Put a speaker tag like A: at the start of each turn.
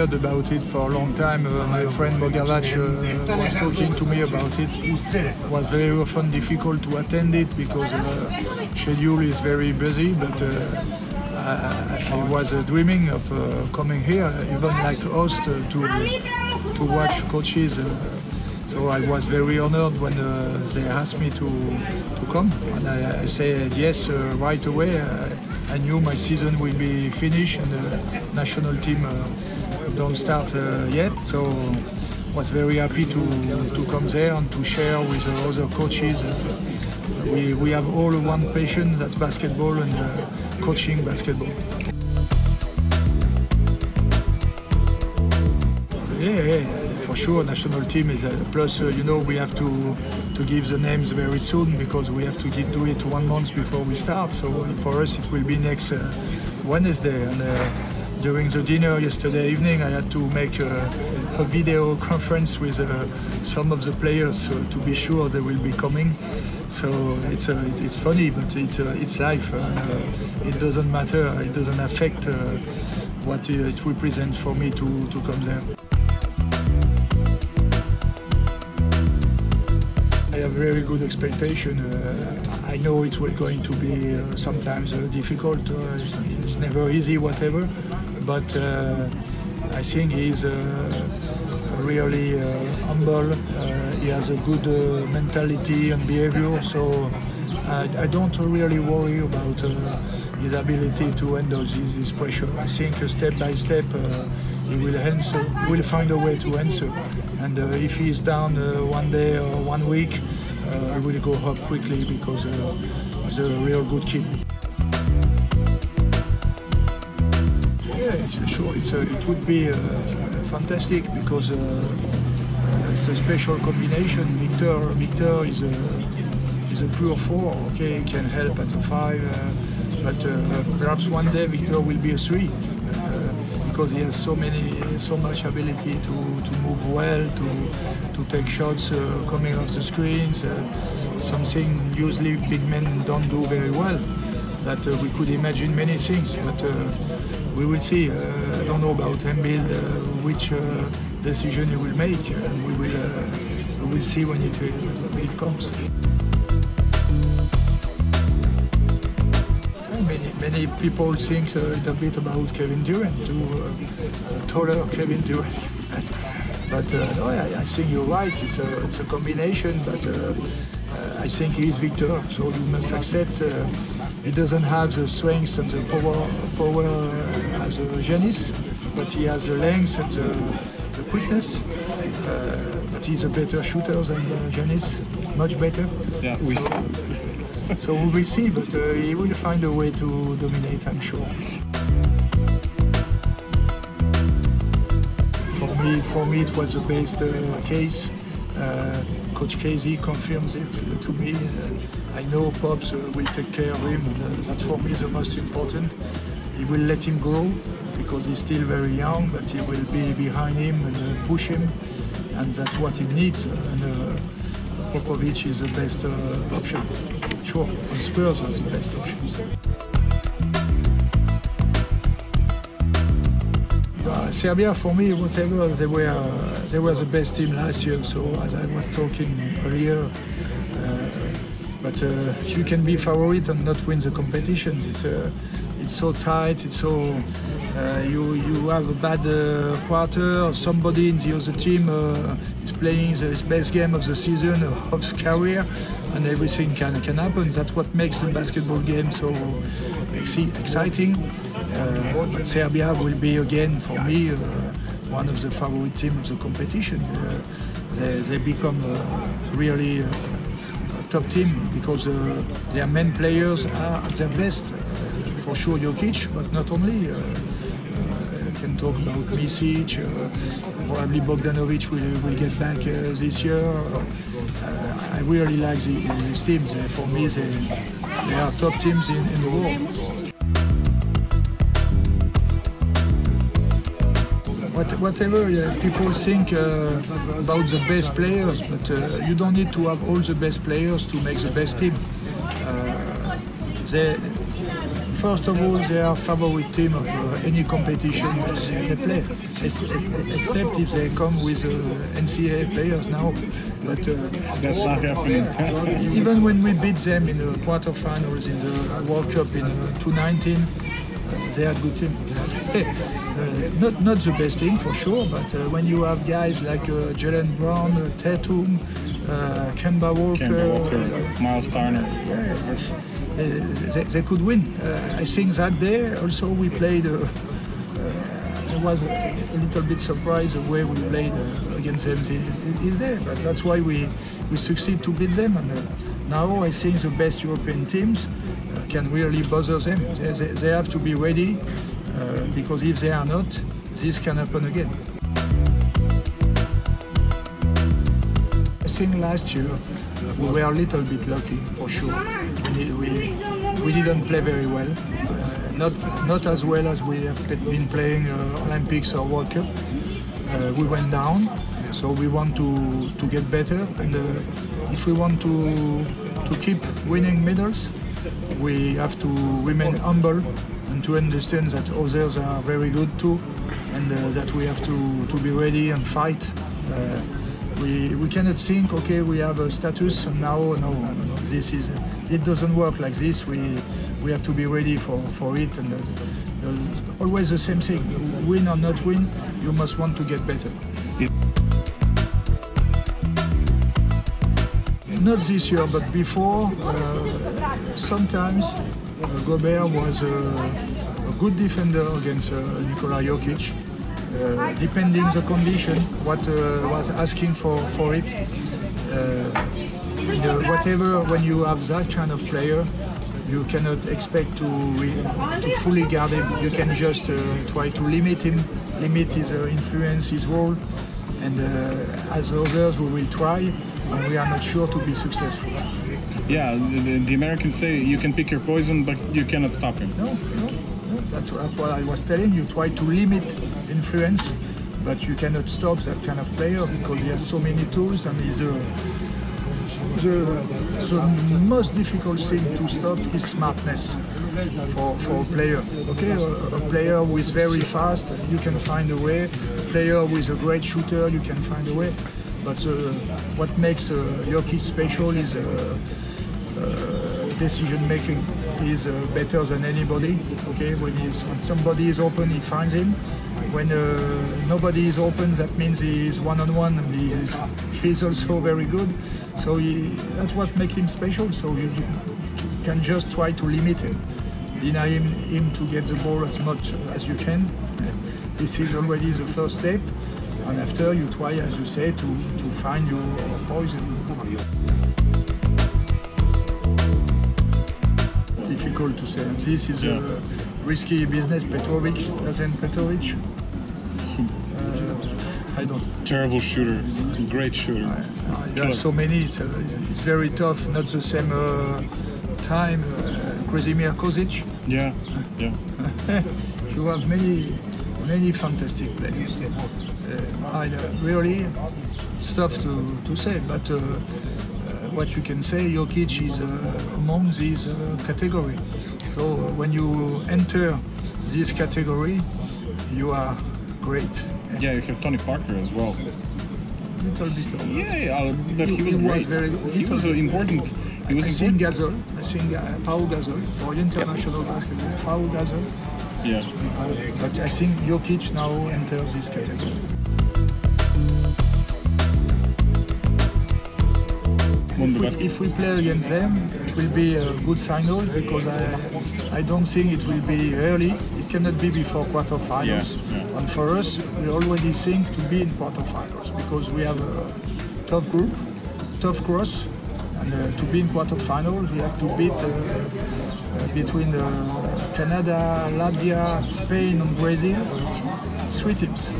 A: heard about it for a long time. My friend Mogavac was talking to me about it. It was very often difficult to attend it because the schedule is very busy, but I was dreaming of coming here, even like host to watch coaches. So I was very honored when they asked me to come, and I said yes right away. I knew my season will be finished and the national team don't start yet, so I was very happy to come there and to share with other coaches. We have all one passion, that's basketball and coaching basketball. Yeah, for sure, national team is plus. You know, we have to give the names very soon because we have to do it 1 month before we start. So for us, it will be next Wednesday. And during the dinner yesterday evening, I had to make a video conference with some of the players to be sure they will be coming. So it's funny, but it's life. It doesn't matter. It doesn't affect what it represents for me to come there. I have very good expectation. I know it will going to be sometimes difficult. It's never easy, whatever. But I think he's really humble. He has a good mentality and behavior. So I don't really worry about his ability to handle this pressure. I think step by step he will answer. Will find a way to answer. And if he's down 1 day or 1 week, I will go up quickly because he's a real good kid. Yeah, sure. It would be fantastic because it's a special combination. Victor is a pure 4. Okay, he can help at a 5, but perhaps one day Victor will be a 3. Because he has so much ability to move well, to take shots coming off the screens, something usually big men don't do very well. That we could imagine many things, but we will see. I don't know about Embiid, which decision he will make. We will see when it comes. Many people think a bit about Kevin Durant, taller Kevin Durant. But no, I think you're right. It's a combination, but I think he is Victor, so you must accept he doesn't have the strength and the power as Giannis, but he has the length and the quickness. But he's a better shooter than Giannis, much better. Yeah. So we will see, but he will find a way to dominate, I'm sure. For me, it was the best case. Coach Kejsi confirms it to me. I know Pops will take care of him. That for me is the most important. He will let him grow because he's still very young, but he will be behind him and push him, and that's what he needs. And Popovic is the best option. Sure, and Spurs are the best options. Serbia, for me, whatever, they were the best team last year. So as I was talking earlier, but you can be favorit and not win the competition. It's so tight. It's so you have a bad quarter. Somebody in the other team is playing his best game of the season, of his career, and everything can happen. That's what makes the basketball game so exciting. But Serbia will be again, for me, one of the favorite teams of the competition. They become really a top team because their main players are at their best. For sure Jokić, but not only. Can talk about Misic, probably Bogdanovic will get back this year. I really like these teams. For me, they are top teams in the world. Whatever people think about the best players, but you don't need to have all the best players to make the best team. first of all, they are favorite team of any competition they play, except if they come with NCAA players now. But
B: that's not happening.
A: Even when we beat them in the quarterfinals in the World Cup in 2019, they are a good team. Not the best team for sure, but when you have guys like Jalen Brown, Tatum, Kemba Walker,
B: Miles Turner,
A: they could win. I think that day also we played. I was a little bit surprised the way we played against them is there, but that's why we succeed to beat them. And now I think the best European teams can really bother them. They have to be ready because if they are not, this can happen again. I think last year we were a little bit lucky for sure. We didn't play very well. Not as well as we have been playing Olympics or World Cup. We went down, so we want to get better. And if we want to keep winning medals, we have to remain humble and to understand that others are very good too, and that we have to be ready and fight. We cannot think, okay, we have a status and now no. This is it doesn't work like this. We have to be ready for it, and always the same thing. Win or not win, you must want to get better. Not this year, but before. Sometimes Gobert was a good defender against Jokić. Depending the condition, what was asking for it. Whatever, when you have that kind of player, you cannot expect to fully guard him. You can just try to limit him, limit his influence, his role, and as others we will try, and we are not sure to be successful.
B: Yeah, the Americans say you can pick your poison, but you cannot stop him.
A: No. That's what I was telling you. Try to limit influence, but you cannot stop that kind of player because he has so many tools, and he's the most difficult thing to stop is smartness for a player. Okay, a player who is very fast, you can find a way. A player who is a great shooter, you can find a way. But what makes Jokić special is decision making. He's better than anybody. Okay, when somebody is open, he finds him. When nobody is open, that means he is one-on-one, and he's also very good. So that's what makes him special. So you can just try to limit him, deny him to get the ball as much as you can. This is already the first step. And after you try, as you say, to find your poison. It's difficult to say. This is a risky business. Petrovic, Petrovic. I don't.
B: Terrible shooter, great shooter.
A: There are so many. It's very tough. Not the same time. Krasimir Kozic.
B: Yeah.
A: You have many fantastic players. Really, it's tough to say, but what you can say, Jokić is among this category. So when you enter this category, you are great.
B: Yeah, you have Tony Parker as well.
A: Little bit lower.
B: Yeah, but he was great. He was important. He was
A: important. I think Pau Gasol for international basketball. Pau Gasol.
B: Yeah.
A: But I think Jokić now enters this category. If we play against them, it will be a good signal because I don't think it will be early. It cannot be before quarterfinals. Yeah. And for us, we already think to be in quarterfinals because we have a tough group, tough cross, and to be in quarterfinals, we have to beat between Canada, Latvia, Spain, and Brazil, 3 teams.